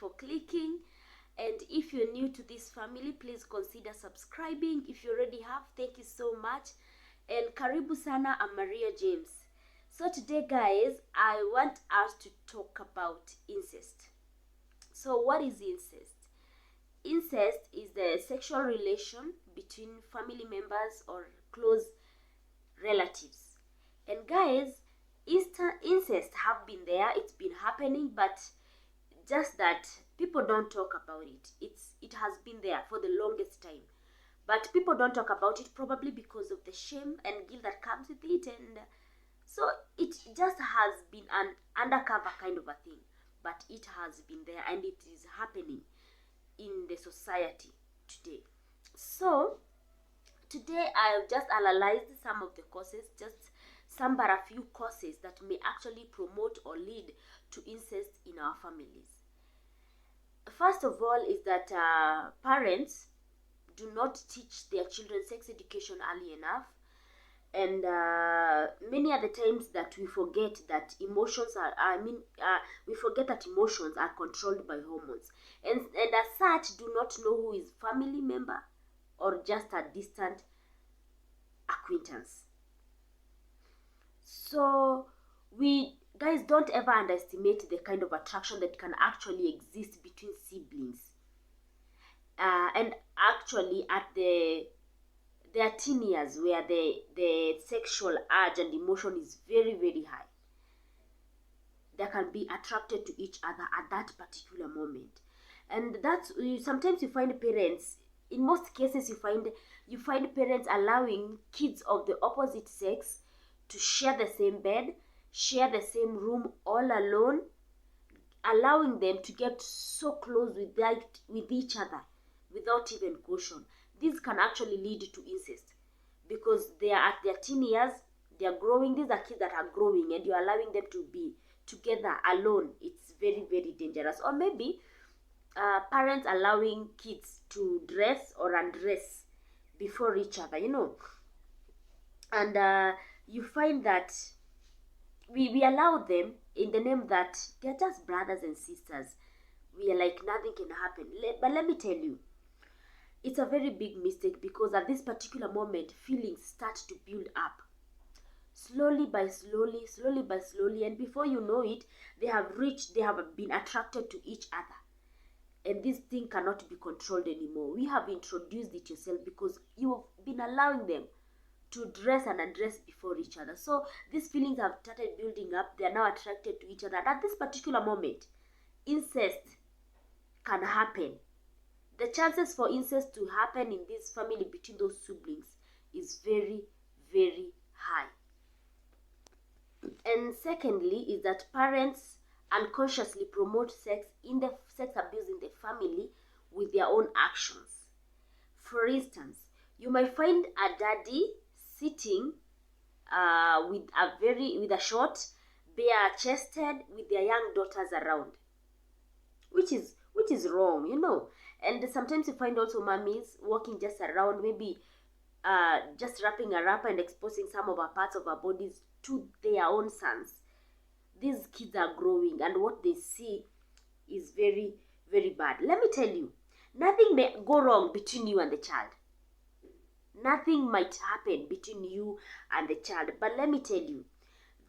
for clicking. And if you're new to this family, please consider subscribing. If you already have, thank you so much. And karibu sana, I'm Maria James. So today, guys, I want us to talk about incest. So what is incest? Incest is the sexual relation between family members or close relatives. And guys, incest have been there, it's been happening, but just that people don't talk about it. It has been there for the longest time, but people don't talk about it, probably because of the shame and guilt that comes with it. And so it just has been an undercover kind of a thing, but it has been there and it is happening in the society today. So today I've just analyzed some of the causes, just some but a few causes that may actually promote or lead to incest in our families. First of all is that parents do not teach their children sex education early enough, and many other times that we forget that emotions we forget that emotions are controlled by hormones, and as such do not know who is family member or just a distant acquaintance. So we guys, don't ever underestimate the kind of attraction that can actually exist between siblings, and actually at their teen years, where the sexual urge and emotion is very, very high. They can be attracted to each other at that particular moment. And that's sometimes you find parents, in most cases you find parents allowing kids of the opposite sex to share the same bed, share the same room all alone, allowing them to get so close with each other without even caution. This can actually lead to incest, because they are at their teen years, they are growing. These are kids that are growing, and you're allowing them to be together alone. It's very, very dangerous. Or maybe parents allowing kids to dress or undress before each other, and you find that we allow them in the name that they're just brothers and sisters. We are like nothing can happen. But let me tell you, it's a very big mistake, because at this particular moment, feelings start to build up. Slowly by slowly, and before you know it, they have been attracted to each other. And this thing cannot be controlled anymore. We have introduced it yourself, because you have been allowing them to dress and undress before each other. So these feelings have started building up. They are now attracted to each other. And at this particular moment, incest can happen. The chances for incest to happen in this family between those siblings is very, very high. And secondly is that parents unconsciously promote sex abuse in the family with their own actions. For instance, you might find a daddy sitting with a short, bare-chested, with their young daughters around, which is wrong. And sometimes you find also mummies walking just around, maybe just wrapping a wrapper and exposing some of our parts of our bodies to their own sons. These kids are growing, and what they see is very, very bad. Let me tell you, nothing may go wrong between you and the child. Nothing might happen between you and the child. But let me tell you,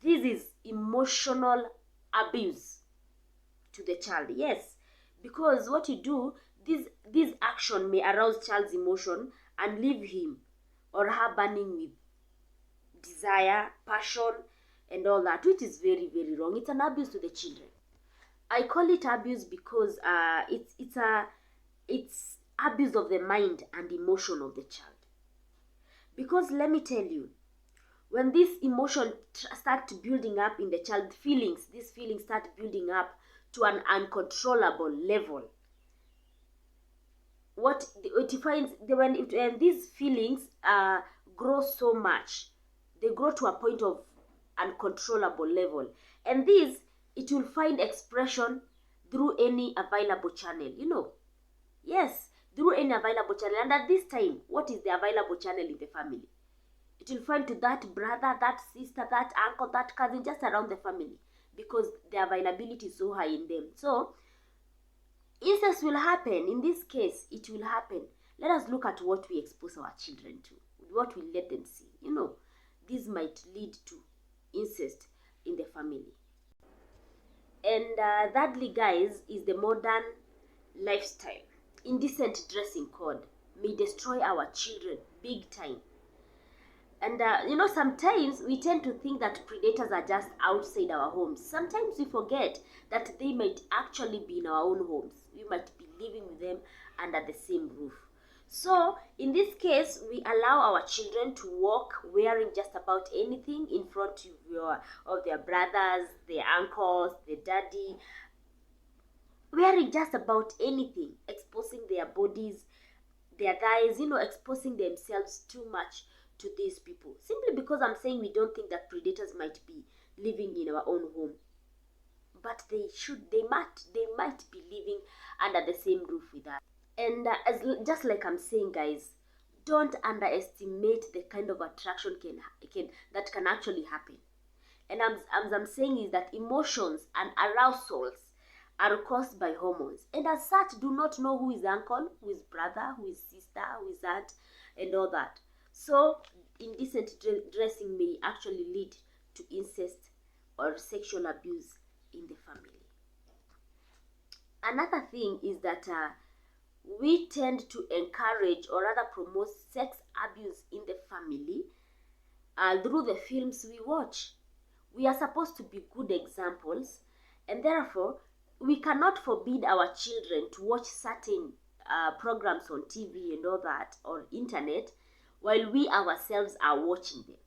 this is emotional abuse to the child. Yes, because what you do, this action may arouse child's emotion and leave him or her burning with desire, passion, and all that, which is very, very wrong. It's an abuse to the children. I call it abuse because it's abuse of the mind and emotion of the child. Because let me tell you, when this emotion start building up in the child, these feelings start building up to an uncontrollable level. What it defines, when these feelings grow so much, they grow to a point of uncontrollable level, and it will find expression through any available channel. Yes, through any available channel. And at this time, what is the available channel in the family? It will find to that brother, that sister, that uncle, that cousin, just around the family, because the availability is so high in them. So incest will happen. In this case, it will happen. Let us look at what we expose our children to, what we let them see. This might lead to incest in the family. And thirdly, guys, is the modern lifestyle. Indecent dressing code may destroy our children big time. And sometimes we tend to think that predators are just outside our homes. Sometimes we forget that they might actually be in our own homes. We might be living with them under the same roof. So in this case, we allow our children to walk wearing just about anything in front of their brothers, their uncles, their daddy, wearing just about anything, exposing their bodies, their thighs, exposing themselves too much to these people, simply because I'm saying we don't think that predators might be living in our own home, but they might be living under the same roof with us. And just like I'm saying, guys, don't underestimate the kind of attraction that can actually happen. And as I'm saying is that emotions and arousals are caused by hormones, and as such do not know who is uncle, who is brother, who is sister, who is aunt, and all that. So indecent dressing may actually lead to incest or sexual abuse in the family. Another thing is that we tend to encourage or rather promote sex abuse in the family through the films we watch. We are supposed to be good examples, and therefore we cannot forbid our children to watch certain programs on TV and all that, or internet, while we ourselves are watching them.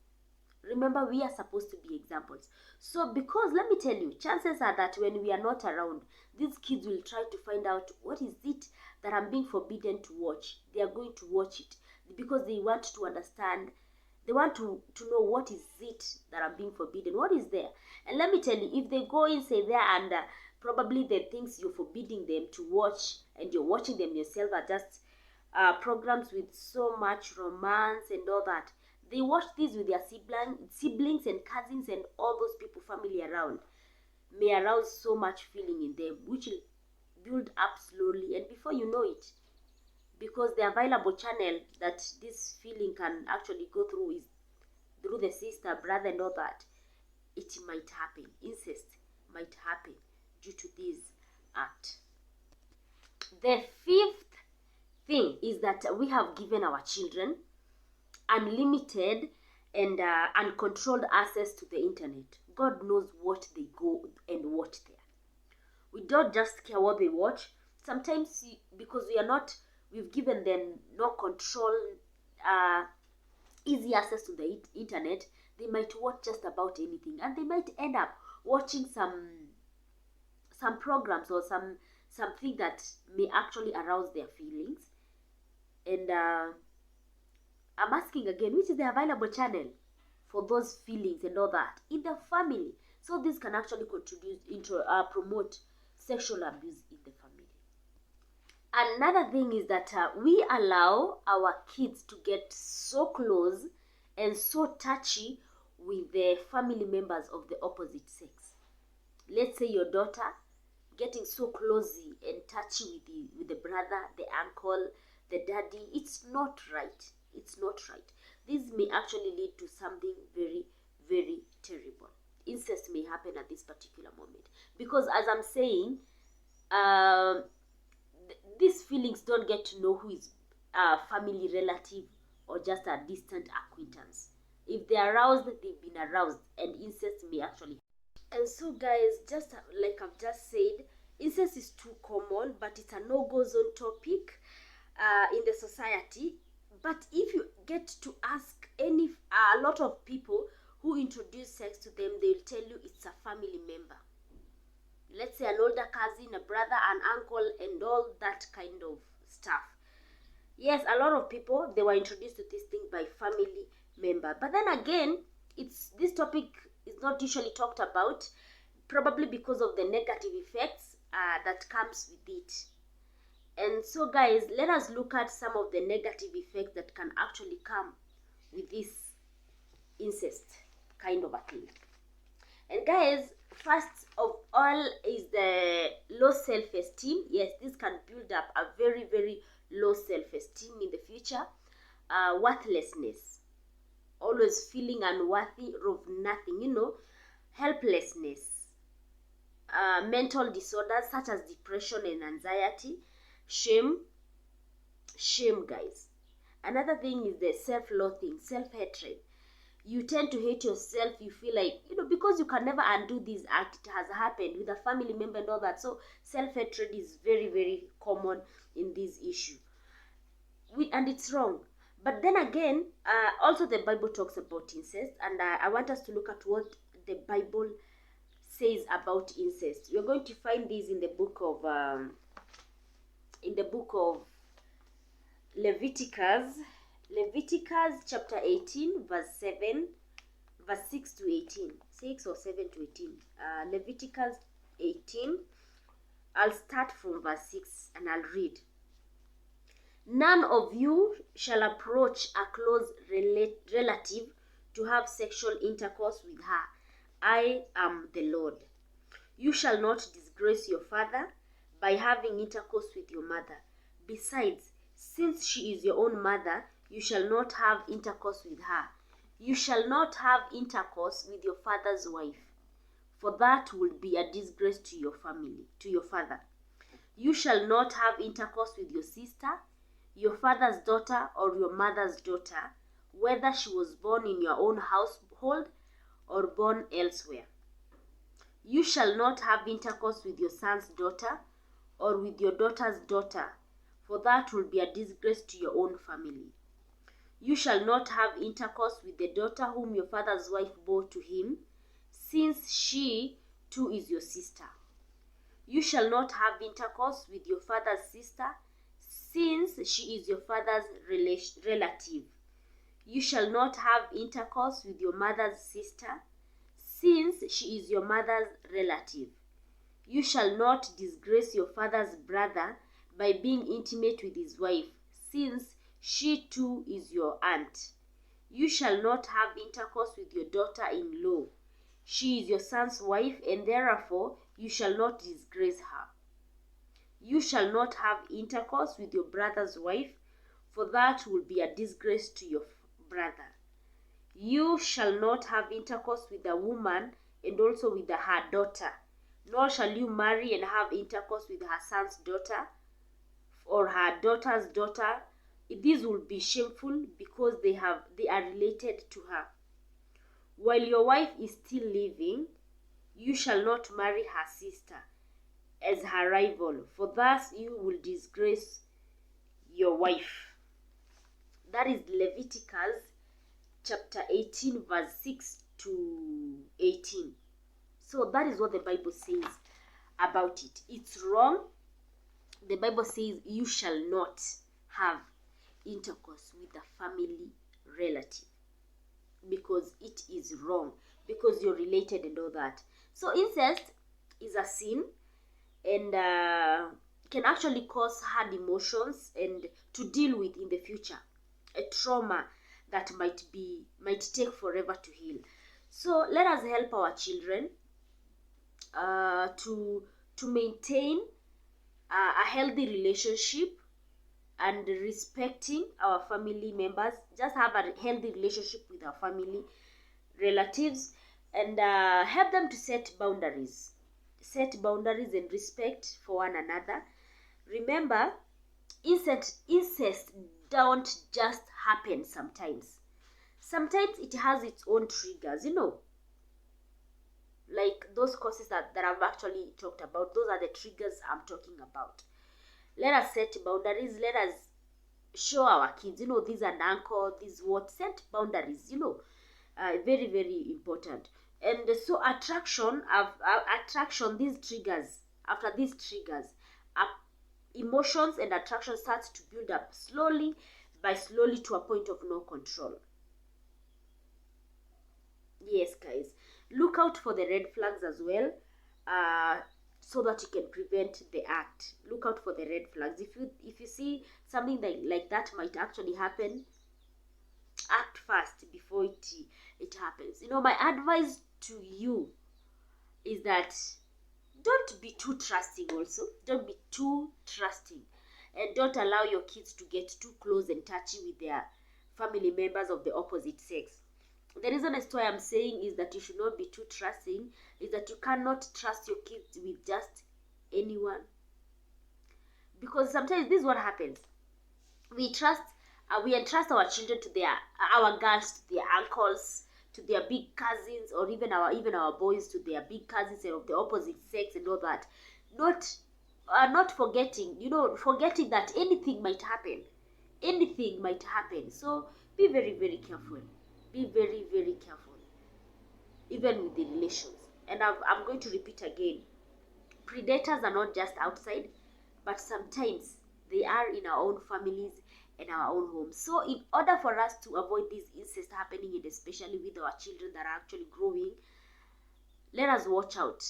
Remember, we are supposed to be examples. So because let me tell you, chances are that when we are not around, these kids will try to find out what is it that I'm being forbidden to watch. They are going to watch it because they want to understand. They want to know what is it that I'm being forbidden, what is there. And let me tell you, if they go inside there and probably the things you're forbidding them to watch and you're watching them yourself are just programs with so much romance and all that. They watch these with their siblings and cousins and all those people, family around, may arouse so much feeling in them, which will build up slowly, and before you know it, because the available channel that this feeling can actually go through is through the sister, brother, and all that, it might happen. Incest might happen due to this act. The fifth thing is that we have given our children unlimited and uncontrolled access to the internet. God knows what they go and watch there. We don't just care what they watch. Sometimes because we've given them no control, easy access to the internet, they might watch just about anything, and they might end up watching some programs or something that may actually arouse their feelings. And I'm asking again, which is the available channel for those feelings and all that in the family? So this can actually promote sexual abuse in the family. Another thing is that we allow our kids to get so close and so touchy with the family members of the opposite sex. Let's say your daughter getting so closey and touchy with the brother, the uncle, the daddy. It's not right. It's not right. This may actually lead to something very, very terrible. Incest may happen at this particular moment, because as I'm saying, these feelings don't get to know who is a family relative or just a distant acquaintance. If they're aroused, they've been aroused, and incest may actually happen. And so guys, just like I've just said, incest is too common, but it's a no-go zone topic in the society. But if you get to ask a lot of people who introduce sex to them, they'll tell you it's a family member. Let's say an older cousin, a brother, an uncle, and all that kind of stuff. Yes, a lot of people, they were introduced to this thing by family member. But then again, this topic is not usually talked about, probably because of the negative effects that comes with it. And so guys, let us look at some of the negative effects that can actually come with this incest kind of a thing. And guys, First of all is the low self-esteem. Yes, this can build up a very, very low self-esteem in the future. Worthlessness, always feeling unworthy of nothing, helplessness, mental disorders such as depression and anxiety, shame, guys. Another thing is the self-loathing, self-hatred. You tend to hate yourself. You feel like, because you can never undo this act. It has happened with a family member and all that. So self-hatred is very, very common in this issue, and it's wrong. But then again, also the Bible talks about incest, and I want us to look at what the Bible says about incest. You're going to find this in the book of Leviticus chapter 18, verse 7, verse 6 to 18. 6 or 7 to 18. Leviticus 18. I'll start from verse 6 and I'll read. None of you shall approach a close relative to have sexual intercourse with her. I am the Lord. You shall not disgrace your father by having intercourse with your mother. Besides, since she is your own mother, you shall not have intercourse with her. You shall not have intercourse with your father's wife, for that will be a disgrace to your family, to your father. You shall not have intercourse with your sister, your father's daughter, or your mother's daughter, whether she was born in your own household or born elsewhere. You shall not have intercourse with your son's daughter or with your daughter's daughter, for that will be a disgrace to your own family. You shall not have intercourse with the daughter whom your father's wife bore to him, since she too is your sister. You shall not have intercourse with your father's sister, since she is your father's relative. You shall not have intercourse with your mother's sister, since she is your mother's relative. You shall not disgrace your father's brother by being intimate with his wife, since she too is your aunt. You shall not have intercourse with your daughter-in-law. She is your son's wife, and therefore you shall not disgrace her. You shall not have intercourse with your brother's wife, for that will be a disgrace to your brother. You shall not have intercourse with a woman and also with her daughter, nor shall you marry and have intercourse with her son's daughter or her daughter's daughter. These will be shameful because they are related to her. While your wife is still living, you shall not marry her sister as her rival, for thus you will disgrace your wife. That is Leviticus chapter 18, verse 6 to 18. So that is what the Bible says about it. It's wrong. The Bible says you shall not have intercourse with a family relative, because it is wrong, because you're related and all that. So incest is a sin, and can actually cause hard emotions and to deal with in the future, a trauma that might take forever to heal. So let us help our children to maintain a healthy relationship and respecting our family members. Just have a healthy relationship with our family relatives, and help them to set boundaries and respect for one another. Remember, incest don't just happen sometimes. Sometimes it has its own triggers, like those causes that I've actually talked about. Those are the triggers I'm talking about. Let us set boundaries. Let us show our kids, these are uncle, this what. Set boundaries, very, very important. And so attraction, these triggers, after these triggers, emotions and attraction starts to build up slowly to a point of no control. Yes, guys, look out for the red flags as well, so that you can prevent the act. Look out for the red flags. If you see something like that might actually happen, act fast before it happens. My advice to you is that don't be too trusting also. Don't be too trusting. And don't allow your kids to get too close and touchy with their family members of the opposite sex. The reason as to why I'm saying is that you should not be too trusting is that you cannot trust your kids with just anyone. Because sometimes this is what happens. We entrust our children to our girls to their uncles, to their big cousins, or even our boys to their big cousins of the opposite sex and all that. Not forgetting, forgetting that anything might happen. Anything might happen. So be very, very careful. Be very, very careful. Even with the relations. And I'm going to repeat again. Predators are not just outside, but sometimes they are in our own families and our own homes. So in order for us to avoid this incest happening, and especially with our children that are actually growing, let us watch out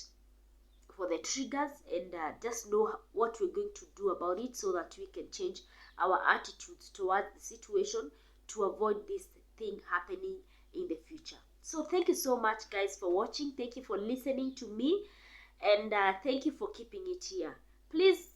for the triggers and just know what we're going to do about it, so that we can change our attitudes towards the situation to avoid this thing happening in the future. So thank you so much, guys, for watching. Thank you for listening to me, and thank you for keeping it here. Please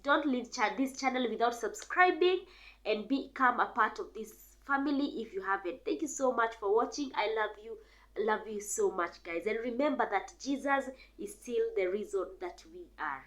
don't leave this channel without subscribing and become a part of this family if you haven't. Thank you so much for watching. I love you. Love you so much, guys. And remember that Jesus is still the reason that we are.